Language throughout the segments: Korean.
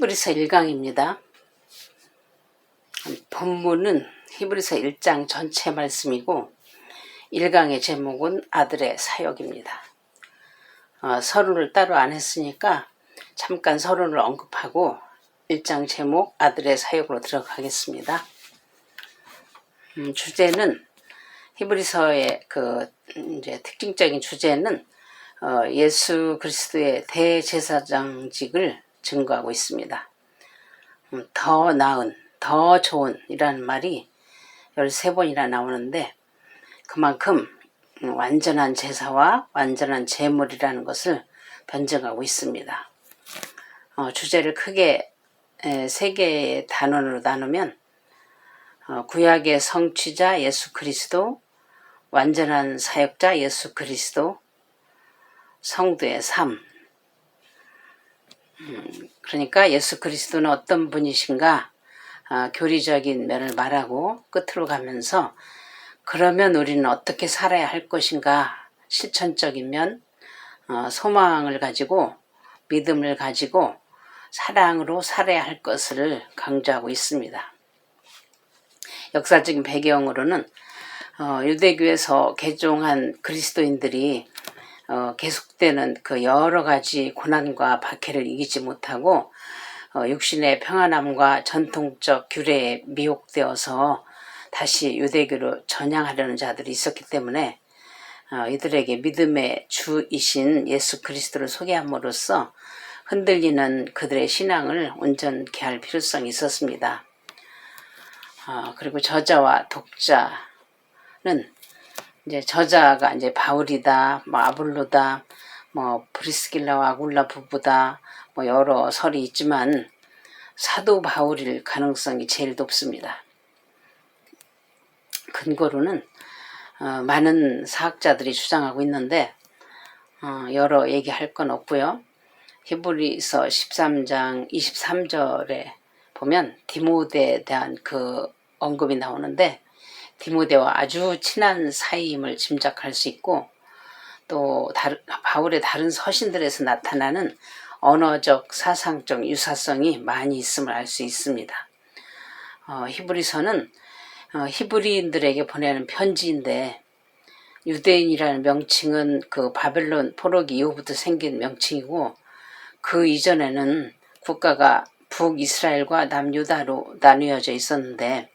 히브리서 1강입니다. 본문은 히브리서 1장 전체 말씀이고 1강의 제목은 아들의 사역입니다. 서론을 따로 안 했으니까 잠깐 서론을 언급하고 1장 제목 아들의 사역으로 들어가겠습니다. 주제는 히브리서의 이제 특징적인 주제는 예수 그리스도의 대제사장직을 증거하고 있습니다. 더 나은, 더 좋은 이라는 말이 13번이나 나오는데 그만큼 완전한 제사와 완전한 제물이라는 것을 변증하고 있습니다. 주제를 크게 3개의 단원으로 나누면 구약의 성취자 예수 그리스도, 완전한 사역자 예수 그리스도, 성도의 삶. 그러니까 예수 그리스도는 어떤 분이신가 교리적인 면을 말하고 끝으로 가면서 그러면 우리는 어떻게 살아야 할 것인가 실천적인 면, 소망을 가지고 믿음을 가지고 사랑으로 살아야 할 것을 강조하고 있습니다. 역사적인 배경으로는 유대교에서 개종한 그리스도인들이 계속되는 그 여러 가지 고난과 박해를 이기지 못하고 육신의 평안함과 전통적 규례에 미혹되어서 다시 유대교로 전향하려는 자들이 있었기 때문에 이들에게 믿음의 주이신 예수 그리스도를 소개함으로써 흔들리는 그들의 신앙을 온전케 할 필요성이 있었습니다. 그리고 저자와 독자는 이제 저자가 이제 바울이다, 아볼로다, 브리스길라와 아굴라 부부다, 여러 설이 있지만 사도 바울일 가능성이 제일 높습니다. 근거로는 많은 사학자들이 주장하고 있는데 여러 얘기할 건 없고요. 히브리서 13장 23절에 보면 디모데에 대한 그 언급이 나오는데 디모데와 아주 친한 사이임을 짐작할 수 있고 또 바울의 다른 서신들에서 나타나는 언어적 사상적 유사성이 많이 있음을 알 수 있습니다. 히브리서는 히브리인들에게 보내는 편지인데 유대인이라는 명칭은 그 바벨론 포로기 이후부터 생긴 명칭이고 그 이전에는 국가가 북이스라엘과 남유다로 나뉘어져 있었는데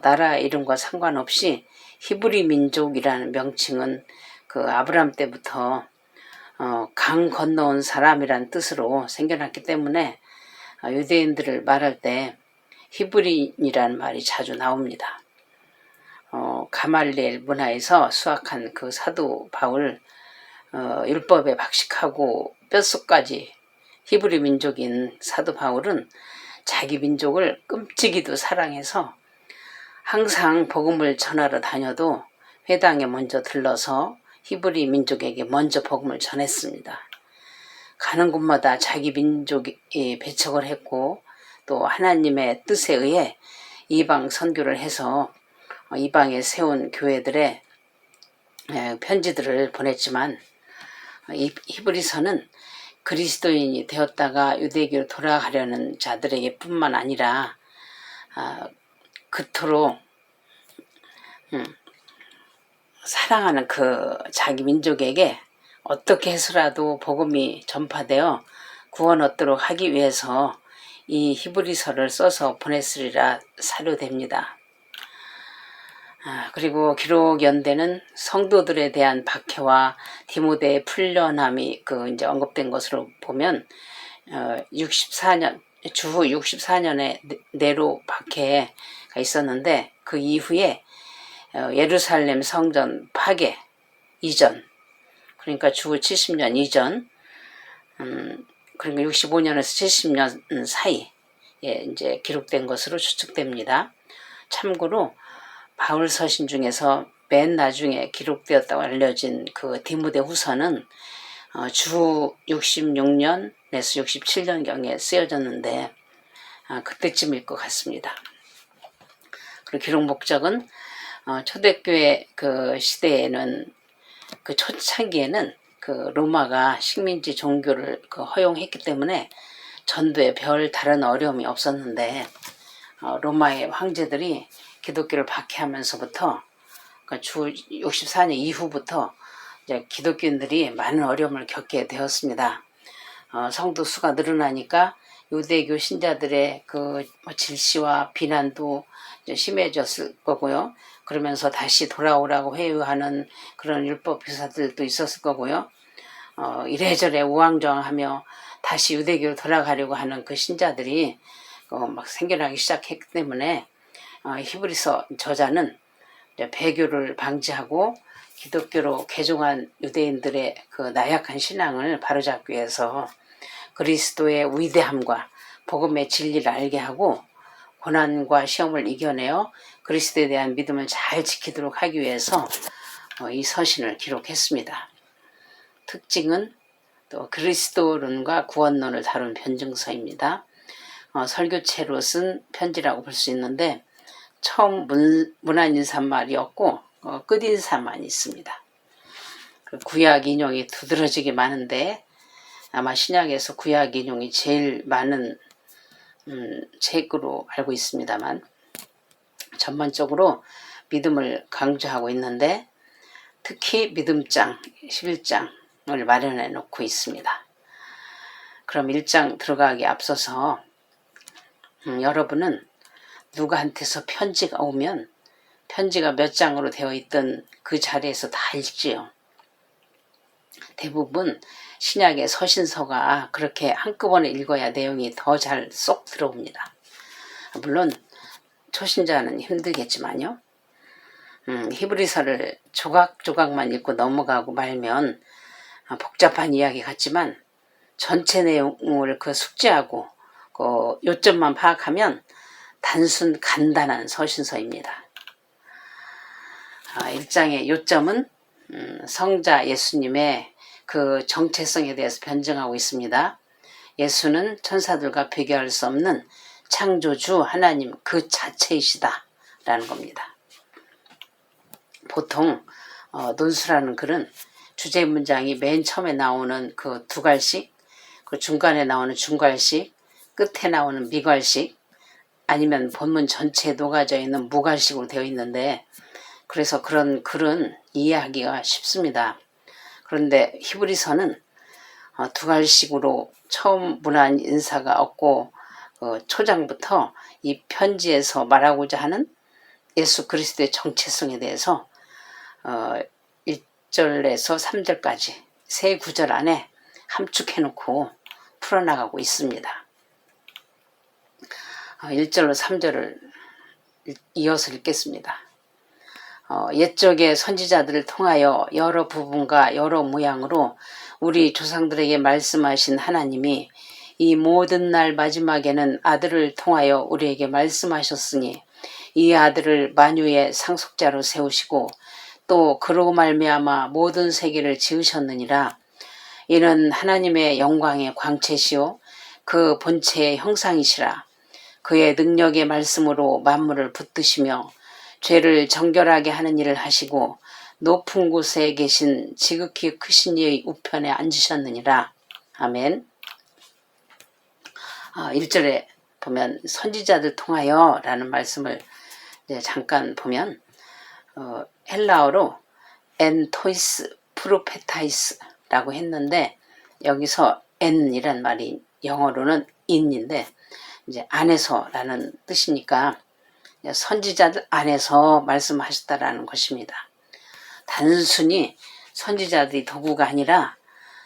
나라 이름과 상관없이 히브리 민족이라는 명칭은 그 아브라함 때부터 강 건너온 사람이란 뜻으로 생겨났기 때문에 유대인들을 말할 때 히브리인이라는 말이 자주 나옵니다. 가말리엘 문화에서 수학한 그 사도 바울 율법에 박식하고 뼛속까지 히브리 민족인 사도 바울은 자기 민족을 끔찍이도 사랑해서 항상 복음을 전하러 다녀도 회당에 먼저 들러서 히브리 민족에게 먼저 복음을 전했습니다. 가는 곳마다 자기 민족이 배척을 했고 또 하나님의 뜻에 의해 이방 선교를 해서 이방에 세운 교회들의 편지들을 보냈지만 이 히브리서는 그리스도인이 되었다가 유대교로 돌아가려는 자들에게 뿐만 아니라 그토록 사랑하는 그 자기 민족에게 어떻게 해서라도 복음이 전파되어 구원 얻도록 하기 위해서 이 히브리서를 써서 보냈으리라 사료됩니다. 그리고 기록 연대는 성도들에 대한 박해와 디모데의 풀려남이 이제 언급된 것으로 보면 64년 주후 64년에 네로 박해가 있었는데 그 이후에 예루살렘 성전 파괴 이전, 그러니까 주후 70년 이전, 그러니까 65년에서 70년 사이에 이제 기록된 것으로 추측됩니다. 참고로 바울 서신 중에서 맨 나중에 기록되었다고 알려진 그 디모데 후서는 주후 66년에서 67년경에 쓰여졌는데 그때쯤일 것 같습니다. 그리고 기록 목적은 초대교회 그 시대에는 그 초창기에는 그 로마가 식민지 종교를 허용했기 때문에 전도에 별 다른 어려움이 없었는데 로마의 황제들이 기독교를 박해하면서부터 주 64년 이후부터 이제 기독교인들이 많은 어려움을 겪게 되었습니다. 성도 수가 늘어나니까 유대교 신자들의 그 질시와 비난도 심해졌을 거고요. 그러면서 다시 돌아오라고 회유하는 그런 율법 교사들도 있었을 거고요. 이래저래 우왕좌왕하며 다시 유대교로 돌아가려고 하는 그 신자들이 막 생겨나기 시작했기 때문에 히브리서 저자는 배교를 방지하고 기독교로 개종한 유대인들의 그 나약한 신앙을 바로잡기 위해서 그리스도의 위대함과 복음의 진리를 알게 하고 고난과 시험을 이겨내어 그리스도에 대한 믿음을 잘 지키도록 하기 위해서 이 서신을 기록했습니다. 특징은 또 그리스도론과 구원론을 다룬 변증서입니다. 설교체로 쓴 편지라고 볼 수 있는데 처음 문안인사말이었고 끝인사만 있습니다. 그 구약 인용이 두드러지게 많은데 아마 신약에서 구약 인용이 제일 많은 책으로 알고 있습니다만 전반적으로 믿음을 강조하고 있는데 특히 믿음장 11장을 마련해 놓고 있습니다. 그럼 1장 들어가기 앞서서 여러분은 누구한테서 편지가 오면 편지가 몇 장으로 되어 있던 그 자리에서 다 읽지요. 대부분 신약의 서신서가 그렇게 한꺼번에 읽어야 내용이 더 잘 쏙 들어옵니다. 물론 초신자는 힘들겠지만요. 히브리서를 조각조각만 읽고 넘어가고 말면 복잡한 이야기 같지만 전체 내용을 숙지하고 그 요점만 파악하면 단순 간단한 서신서입니다. 1장의 요점은 성자 예수님의 그 정체성에 대해서 변증하고 있습니다. 예수는 천사들과 비교할 수 없는 창조주 하나님 그 자체이시다 라는 겁니다. 보통 논술하는 글은 주제 문장이 맨 처음에 나오는 그 두 갈씩, 그 중간에 나오는 중갈식, 끝에 나오는 미갈식, 아니면 본문 전체에 녹아져 있는 무갈식으로 되어 있는데 그래서 그런 글은 이해하기가 쉽습니다. 그런데 히브리서는 두 갈식으로 처음 문안 인사가 없고 초장부터 이 편지에서 말하고자 하는 예수 그리스도의 정체성에 대해서 1절에서 3절까지 세 구절 안에 함축해놓고 풀어나가고 있습니다. 1절로 3절을 이어서 읽겠습니다. 옛적의 선지자들을 통하여 여러 부분과 여러 모양으로 우리 조상들에게 말씀하신 하나님이 이 모든 날 마지막에는 아들을 통하여 우리에게 말씀하셨으니 이 아들을 만유의 상속자로 세우시고 또 그로 말미암아 모든 세계를 지으셨느니라. 이는 하나님의 영광의 광채시요 그 본체의 형상이시라. 그의 능력의 말씀으로 만물을 붙드시며 죄를 정결하게 하는 일을 하시고 높은 곳에 계신 지극히 크신 이의 우편에 앉으셨느니라. 아멘. 1절에 보면 선지자들 통하여 라는 말씀을 이제 잠깐 보면 헬라어로 엔토이스 프로페타이스 라고 했는데 여기서 엔이란 말이 영어로는 in인데 이제 안에서라는 뜻이니까 선지자들 안에서 말씀하셨다라는 것입니다. 단순히 선지자들이 도구가 아니라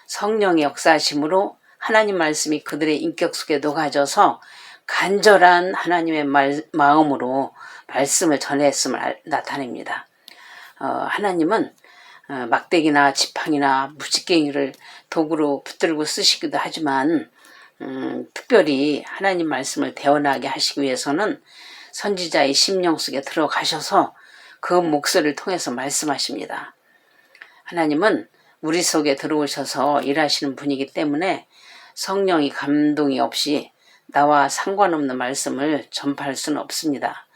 성령의 역사하심으로 하나님 말씀이 그들의 인격 속에 녹아져서 간절한 하나님의 마음으로 말씀을 전했음을 나타냅니다. 하나님은 막대기나 지팡이나 무지깽이를 도구로 붙들고 쓰시기도 하지만 특별히 하나님 말씀을 대언하게 하시기 위해서는 선지자의 심령 속에 들어가셔서 그 목소리를 통해서 말씀하십니다. 하나님은 우리 속에 들어오셔서 일하시는 분이기 때문에 성령이 감동이 없이 나와 상관없는 말씀을 전파할 수는 없습니다.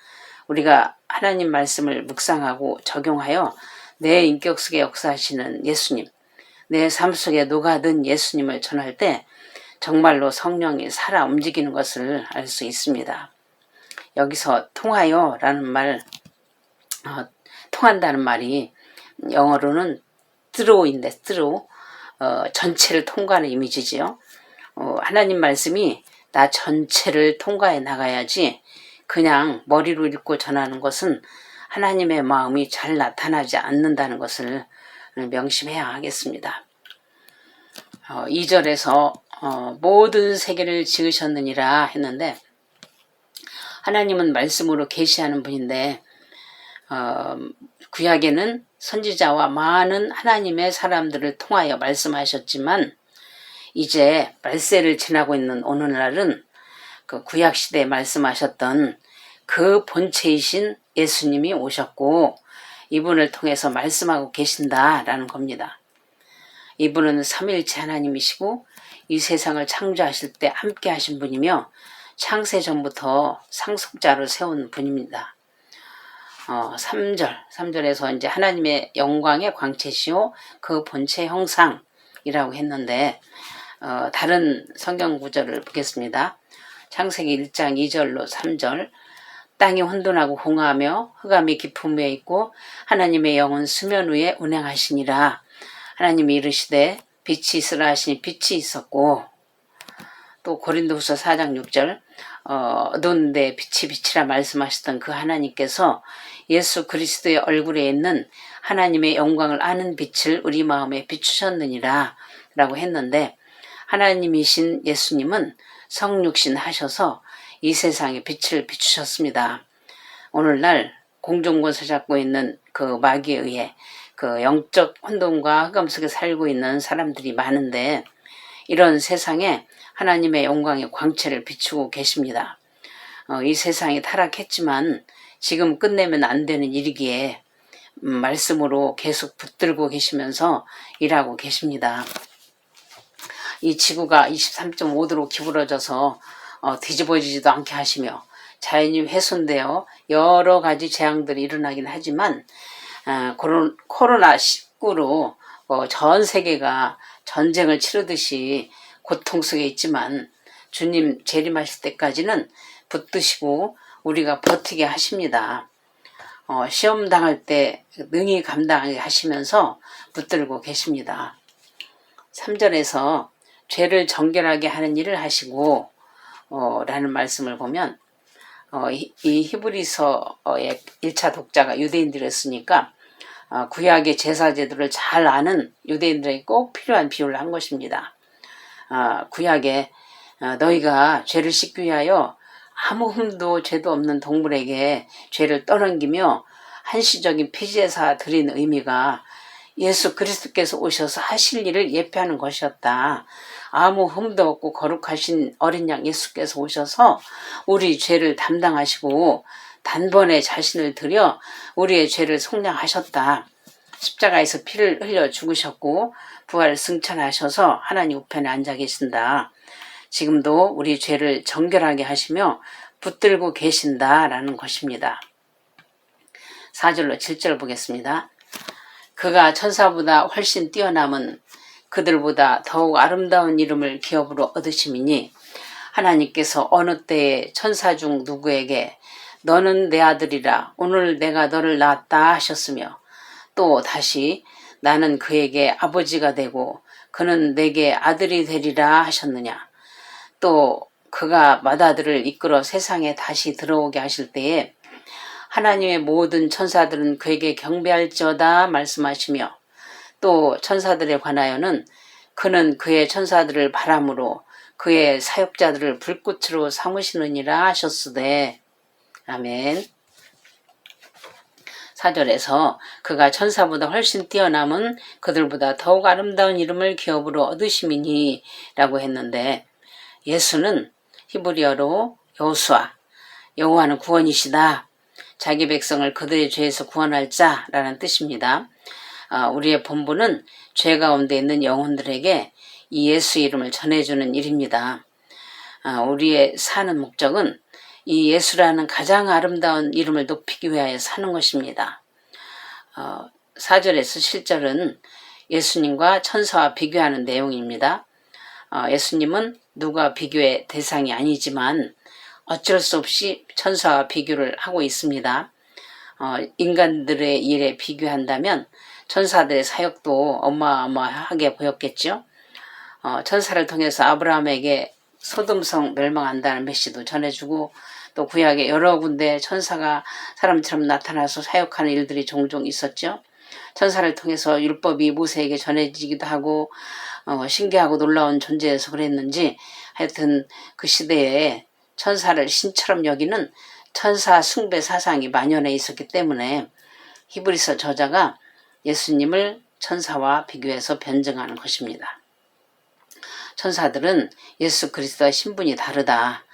우리가 하나님 말씀을 묵상하고 적용하여 내 인격 속에 역사하시는 예수님, 내 삶 속에 녹아든 예수님을 전할 때 정말로 성령이 살아 움직이는 것을 알 수 있습니다. 여기서 통하여 라는 말, 통한다는 말이 영어로는 through인데 through, 전체를 통과하는 이미지지요. 하나님 말씀이 나 전체를 통과해 나가야지 그냥 머리로 읽고 전하는 것은 하나님의 마음이 잘 나타나지 않는다는 것을 명심해야 하겠습니다. 2절에서 모든 세계를 지으셨느니라 했는데, 하나님은 말씀으로 계시하는 분인데 구약에는 선지자와 많은 하나님의 사람들을 통하여 말씀하셨지만, 이제 말세를 지나고 있는 오늘날은 그 구약시대에 말씀하셨던 그 본체이신 예수님이 오셨고 이분을 통해서 말씀하고 계신다라는 겁니다. 이분은 삼위일체 하나님이시고 이 세상을 창조하실 때 함께 하신 분이며 창세 전부터 상속자로 세운 분입니다. 3절에서 이제 하나님의 영광의 광채시오 그 본체 형상이라고 했는데, 다른 성경 구절을 보겠습니다. 창세기 1장 2절로 3절, 땅이 혼돈하고 홍하며 흑암이 깊음 위에 있고 하나님의 영은 수면 위에 운행하시니라. 하나님이 이르시되 빛이 있으라 하시니 빛이 있었고, 또 고린도후서 4장 6절, 어두운데 빛이 빛이라 말씀하셨던 그 하나님께서 예수 그리스도의 얼굴에 있는 하나님의 영광을 아는 빛을 우리 마음에 비추셨느니라 라고 했는데, 하나님이신 예수님은 성육신 하셔서 이 세상에 빛을 비추셨습니다. 오늘날 공중권세 잡고 있는 그 마귀에 의해 그 영적 혼돈과 흑암 속에 살고 있는 사람들이 많은데, 이런 세상에 하나님의 영광의 광채를 비추고 계십니다. 이 세상이 타락했지만 지금 끝내면 안 되는 일이기에 말씀으로 계속 붙들고 계시면서 일하고 계십니다. 이 지구가 23.5도로 기울어져서 뒤집어지지도 않게 하시며 자연이 훼손되어 여러 가지 재앙들이 일어나긴 하지만 코로나19로 전 세계가 전쟁을 치르듯이 고통 속에 있지만 주님 재림하실 때까지는 붙드시고 우리가 버티게 하십니다. 시험 당할 때 능히 감당하게 하시면서 붙들고 계십니다. 3절에서 죄를 정결하게 하는 일을 하시고 라는 말씀을 보면, 이 히브리서의 1차 독자가 유대인들이었으니까 구약의 제사 제도를 잘 아는 유대인들에게 꼭 필요한 비유를 한 것입니다. 구약에 너희가 죄를 씻기 위하여 아무 흠도 죄도 없는 동물에게 죄를 떠넘기며 한시적인 피제사 드린 의미가 예수 그리스도께서 오셔서 하실 일을 예표하는 것이었다. 아무 흠도 없고 거룩하신 어린 양 예수께서 오셔서 우리 죄를 담당하시고 단번에 자신을 들여 우리의 죄를 속량하셨다. 십자가에서 피를 흘려 죽으셨고 부활 승천하셔서 하나님 우편에 앉아 계신다. 지금도 우리 죄를 정결하게 하시며 붙들고 계신다라는 것입니다. 4절로 7절 보겠습니다. 그가 천사보다 훨씬 뛰어남은 그들보다 더욱 아름다운 이름을 기업으로 얻으심이니, 하나님께서 어느 때에 천사 중 누구에게 너는 내 아들이라 오늘 내가 너를 낳았다 하셨으며, 또 다시 나는 그에게 아버지가 되고 그는 내게 아들이 되리라 하셨느냐. 또 그가 맏아들을 이끌어 세상에 다시 들어오게 하실 때에 하나님의 모든 천사들은 그에게 경배할지어다 말씀하시며, 또 천사들에 관하여는 그는 그의 천사들을 바람으로 그의 사역자들을 불꽃으로 삼으시느니라 하셨으되. 아멘. 4절에서 그가 천사보다 훨씬 뛰어남은 그들보다 더욱 아름다운 이름을 기업으로 얻으심이니 라고 했는데, 예수는 히브리어로 여호수아, 여호와는 구원이시다, 자기 백성을 그들의 죄에서 구원할 자라는 뜻입니다. 우리의 본분은 죄 가운데 있는 영혼들에게 이 예수 이름을 전해주는 일입니다. 우리의 사는 목적은 이 예수라는 가장 아름다운 이름을 높이기 위하여 사는 것입니다. 4절에서 7절은 예수님과 천사와 비교하는 내용입니다. 예수님은 누가 비교의 대상이 아니지만 어쩔 수 없이 천사와 비교를 하고 있습니다. 인간들의 일에 비교한다면 천사들의 사역도 어마어마하게 보였겠죠. 천사를 통해서 아브라함에게 소돔성 멸망한다는 메시도 전해주고, 또 구약에 여러 군데 천사가 사람처럼 나타나서 사역하는 일들이 종종 있었죠. 천사를 통해서 율법이 모세에게 전해지기도 하고 신기하고 놀라운 존재여서 그랬는지, 하여튼 그 시대에 천사를 신처럼 여기는 천사 숭배 사상이 만연해 있었기 때문에 히브리서 저자가 예수님을 천사와 비교해서 변증하는 것입니다. 천사들은 예수 그리스도와 신분이 다르다.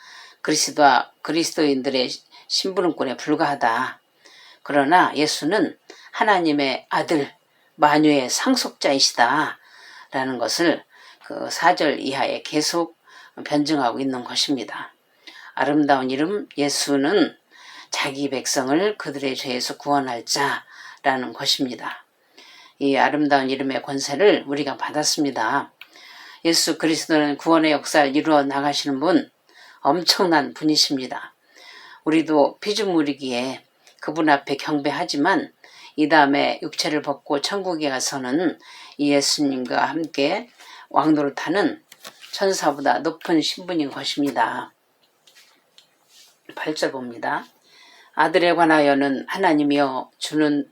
그리스도인들의 신분권에 불과하다. 그러나 예수는 하나님의 아들, 만유의 상속자이시다 라는 것을 그 4절 이하에 계속 변증하고 있는 것입니다. 아름다운 이름 예수는 자기 백성을 그들의 죄에서 구원할 자라는 것입니다. 이 아름다운 이름의 권세를 우리가 받았습니다. 예수 그리스도는 구원의 역사를 이루어 나가시는 분, 엄청난 분이십니다. 우리도 피조물이기에 그분 앞에 경배하지만 이 다음에 육체를 벗고 천국에 가서는 이 예수님과 함께 왕노릇하는 천사보다 높은 신분인 것입니다. 8절 봅니다. 아들에 관하여는 하나님이여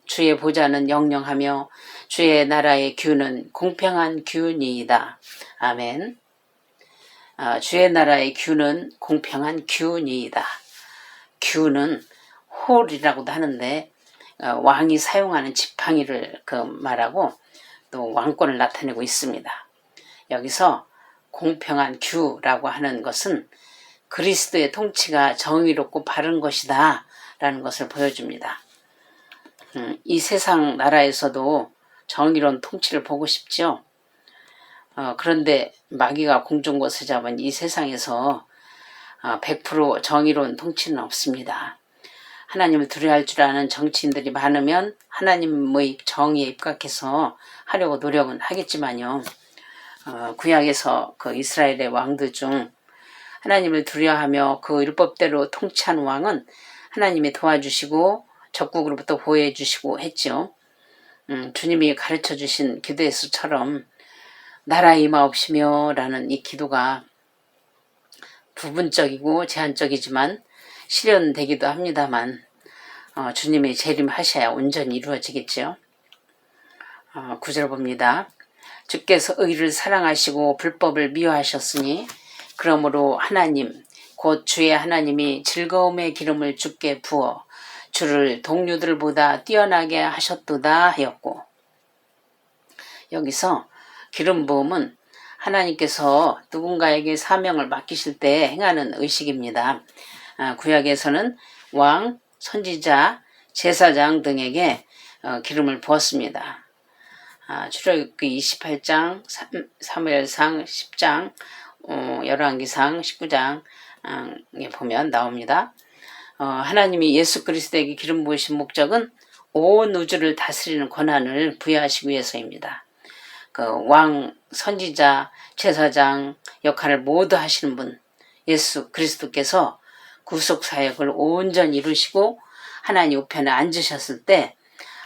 주의 보좌는 영영하며 주의 나라의 규는 공평한 규니이다. 아멘. 주의 나라의 규는 공평한 규니이다. 규는 홀이라고도 하는데 왕이 사용하는 지팡이를 말하고 또 왕권을 나타내고 있습니다. 여기서 공평한 규라고 하는 것은 그리스도의 통치가 정의롭고 바른 것이다 라는 것을 보여줍니다. 이 세상 나라에서도 정의로운 통치를 보고 싶죠. 그런데 마귀가 공중곳을 잡은 이 세상에서 100% 정의로운 통치는 없습니다. 하나님을 두려워할 줄 아는 정치인들이 많으면 하나님의 정의에 입각해서 하려고 노력은 하겠지만요. 구약에서 그 이스라엘의 왕들 중 하나님을 두려워하며 그 율법대로 통치한 왕은 하나님이 도와주시고 적국으로부터 보호해 주시고 했죠. 주님이 가르쳐 주신 기도에서처럼 나라에 임하옵시며 라는 이 기도가 부분적이고 제한적이지만 실현되기도 합니다만 주님이 재림하셔야 온전히 이루어지겠죠. 9절 봅니다. 주께서 의를 사랑하시고 불법을 미워하셨으니 그러므로 하나님 곧 주의 하나님이 즐거움의 기름을 주께 부어 주를 동료들보다 뛰어나게 하셨도다 하였고, 여기서 기름 부음은 하나님께서 누군가에게 사명을 맡기실 때 행하는 의식입니다. 구약에서는 왕, 선지자, 제사장 등에게 기름을 부었습니다. 출애굽기 28장, 사무엘상 10장, 열왕기상 19장에 보면 나옵니다. 하나님이 예수 그리스도에게 기름 부으신 목적은 온 우주를 다스리는 권한을 부여하시기 위해서입니다. 그 왕, 선지자, 제사장 역할을 모두 하시는 분 예수 그리스도께서 구속사역을 온전히 이루시고 하나님 우편에 앉으셨을 때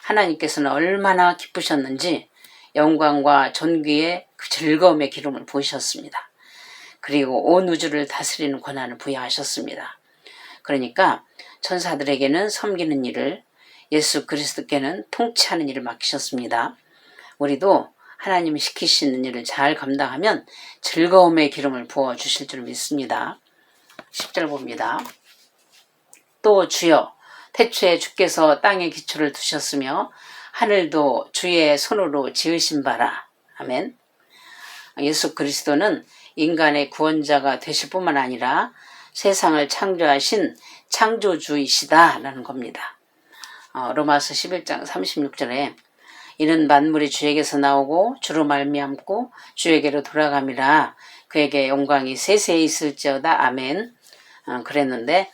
하나님께서는 얼마나 기쁘셨는지 영광과 존귀의 그 즐거움의 기름을 부으셨습니다. 그리고 온 우주를 다스리는 권한을 부여하셨습니다. 그러니까 천사들에게는 섬기는 일을, 예수 그리스도께는 통치하는 일을 맡기셨습니다. 우리도 하나님이 시키시는 일을 잘 감당하면 즐거움의 기름을 부어주실 줄 믿습니다. 10절 봅니다. 또 주여 태초에 주께서 땅에 기초를 두셨으며 하늘도 주의 손으로 지으신 바라. 아멘. 예수 그리스도는 인간의 구원자가 되실 뿐만 아니라 세상을 창조하신 창조주이시다 라는 겁니다. 로마서 11장 36절에 이는 만물이 주에게서 나오고 주로 말미암고 주에게로 돌아감이라 그에게 영광이 세세히 있을지어다. 아멘. 그랬는데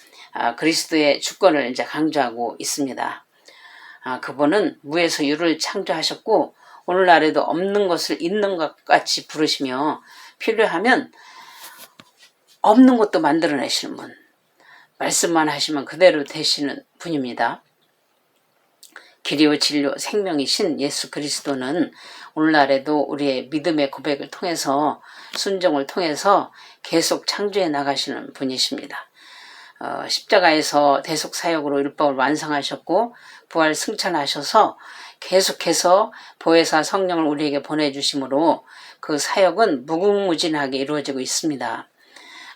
그리스도의 주권을 이제 강조하고 있습니다. 그분은 무에서 유를 창조하셨고 오늘날에도 없는 것을 있는 것 같이 부르시며 필요하면 없는 것도 만들어내시는 분, 말씀만 하시면 그대로 되시는 분입니다. 길이요 진리요 생명이신 예수 그리스도는 오늘날에도 우리의 믿음의 고백을 통해서 순종을 통해서 계속 창조해 나가시는 분이십니다. 십자가에서 대속사역으로 율법을 완성하셨고 부활 승천하셔서 계속해서 보혜사 성령을 우리에게 보내주심으로 그 사역은 무궁무진하게 이루어지고 있습니다.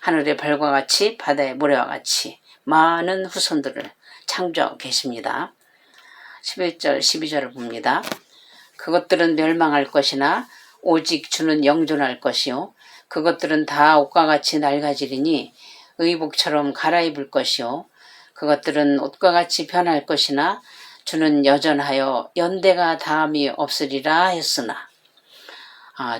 하늘의 별과 같이 바다의 모래와 같이 많은 후손들을 창조하고 계십니다. 11절 12절을 봅니다. 그것들은 멸망할 것이나 오직 주는 영존할 것이요 그것들은 다 옷과 같이 낡아지리니 의복처럼 갈아입을 것이요 그것들은 옷과 같이 변할 것이나 주는 여전하여 연대가 다함이 없으리라 했으나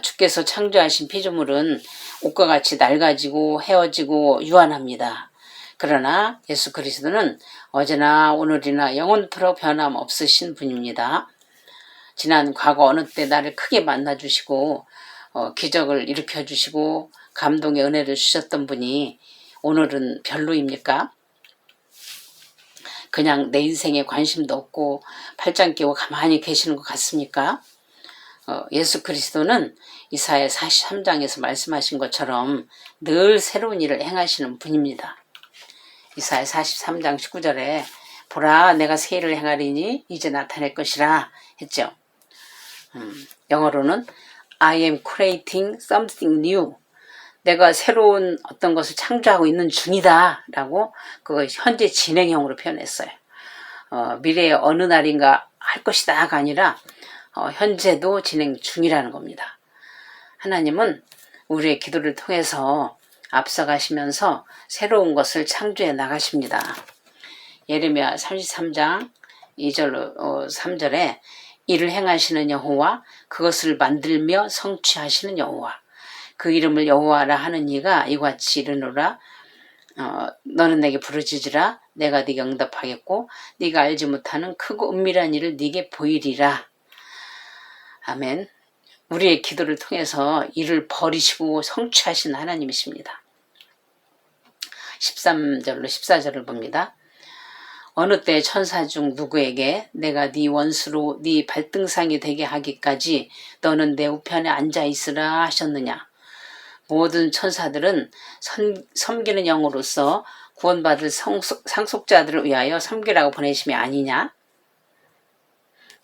주께서 창조하신 피조물은 옷과 같이 낡아지고 헤어지고 유한합니다. 그러나 예수 그리스도는 어제나 오늘이나 영원토록 변함없으신 분입니다. 지난 과거 어느 때 나를 크게 만나주시고 기적을 일으켜주시고 감동의 은혜를 주셨던 분이 오늘은 별로입니까? 그냥 내 인생에 관심도 없고 팔짱 끼고 가만히 계시는 것 같습니까? 예수 그리스도는 이사야 43장에서 말씀하신 것처럼 늘 새로운 일을 행하시는 분입니다. 이사야 43장 19절에 보라 내가 새 일을 행하리니 이제 나타낼 것이라 했죠. 영어로는 I am creating something new. 내가 새로운 어떤 것을 창조하고 있는 중이다 라고 그거 현재 진행형으로 표현했어요. 미래의 어느 날인가 할 것이다가 아니라 현재도 진행 중이라는 겁니다. 하나님은 우리의 기도를 통해서 앞서가시면서 새로운 것을 창조해 나가십니다. 예레미야 33장 2절 3절에 이를 행하시는 여호와 그것을 만들며 성취하시는 여호와 그 이름을 여호와라 하는 이가 이같이 이르노라 너는 내게 부르짖으라 내가 네게 응답하겠고 네가 알지 못하는 크고 은밀한 일을 네게 보이리라. 아멘. 우리의 기도를 통해서 이를 버리시고 성취하신 하나님이십니다. 13절로 14절을 봅니다. 어느 때 천사 중 누구에게 내가 네 원수로 네 발등상이 되게 하기까지 너는 내 우편에 앉아 있으라 하셨느냐. 모든 천사들은 섬기는 영으로서 구원받을 상속자들을 위하여 섬기라고 보내심이 아니냐.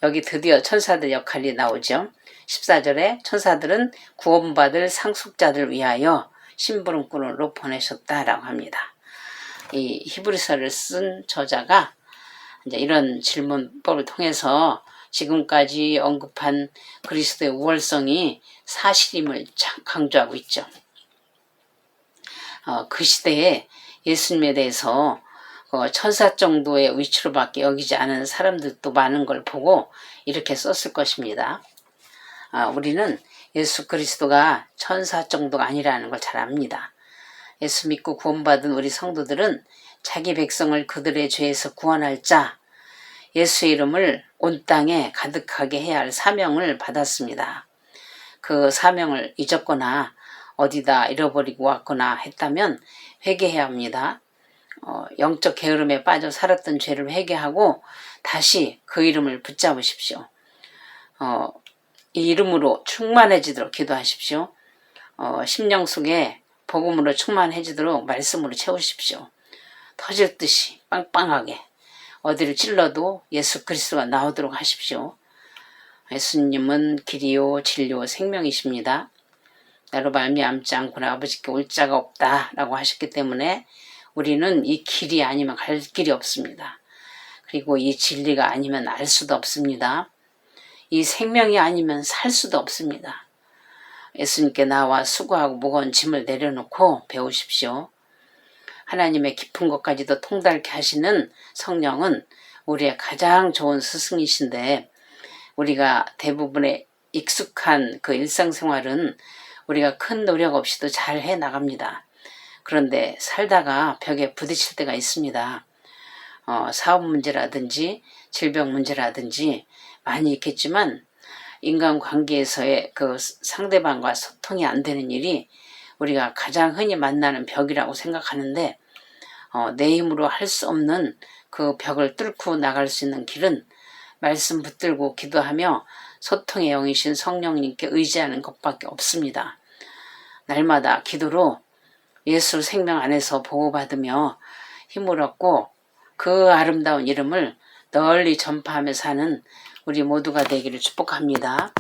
여기 드디어 천사들 역할이 나오죠. 14절에 천사들은 구원받을 상속자들을 위하여 심부름꾼으로 보내셨다라고 합니다. 이 히브리서를 쓴 저자가 이제 이런 질문법을 통해서 지금까지 언급한 그리스도의 우월성이 사실임을 강조하고 있죠. 그 시대에 예수님에 대해서 천사 정도의 위치로밖에 여기지 않은 사람들도 많은 걸 보고 이렇게 썼을 것입니다. 우리는 예수 그리스도가 천사 정도가 아니라는 걸 잘 압니다. 예수 믿고 구원받은 우리 성도들은 자기 백성을 그들의 죄에서 구원할 자, 예수의 이름을 온 땅에 가득하게 해야 할 사명을 받았습니다. 그 사명을 잊었거나 어디다 잃어버리고 왔거나 했다면 회개해야 합니다. 영적 게으름에 빠져 살았던 죄를 회개하고 다시 그 이름을 붙잡으십시오. 이 이름으로 충만해지도록 기도하십시오. 심령 속에 복음으로 충만해지도록 말씀으로 채우십시오. 터질 듯이 빵빵하게 어디를 찔러도 예수 그리스도가 나오도록 하십시오. 예수님은 길이요 진리요 생명이십니다. 나로 말미암지 않고는 아버지께 올 자가 없다 라고 하셨기 때문에 우리는 이 길이 아니면 갈 길이 없습니다. 그리고 이 진리가 아니면 알 수도 없습니다. 이 생명이 아니면 살 수도 없습니다. 예수님께 나와 수고하고 무거운 짐을 내려놓고 배우십시오. 하나님의 깊은 것까지도 통달케 하시는 성령은 우리의 가장 좋은 스승이신데 우리가 대부분의 익숙한 그 일상생활은 우리가 큰 노력 없이도 잘 해나갑니다. 그런데 살다가 벽에 부딪힐 때가 있습니다. 사업 문제라든지 질병 문제라든지 많이 있겠지만 인간관계에서의 그 상대방과 소통이 안 되는 일이 우리가 가장 흔히 만나는 벽이라고 생각하는데 내 힘으로 할 수 없는 그 벽을 뚫고 나갈 수 있는 길은 말씀 붙들고 기도하며 소통의 영이신 성령님께 의지하는 것밖에 없습니다. 날마다 기도로 예수 생명 안에서 보호받으며 힘을 얻고 그 아름다운 이름을 널리 전파하며 사는 우리 모두가 되기를 축복합니다.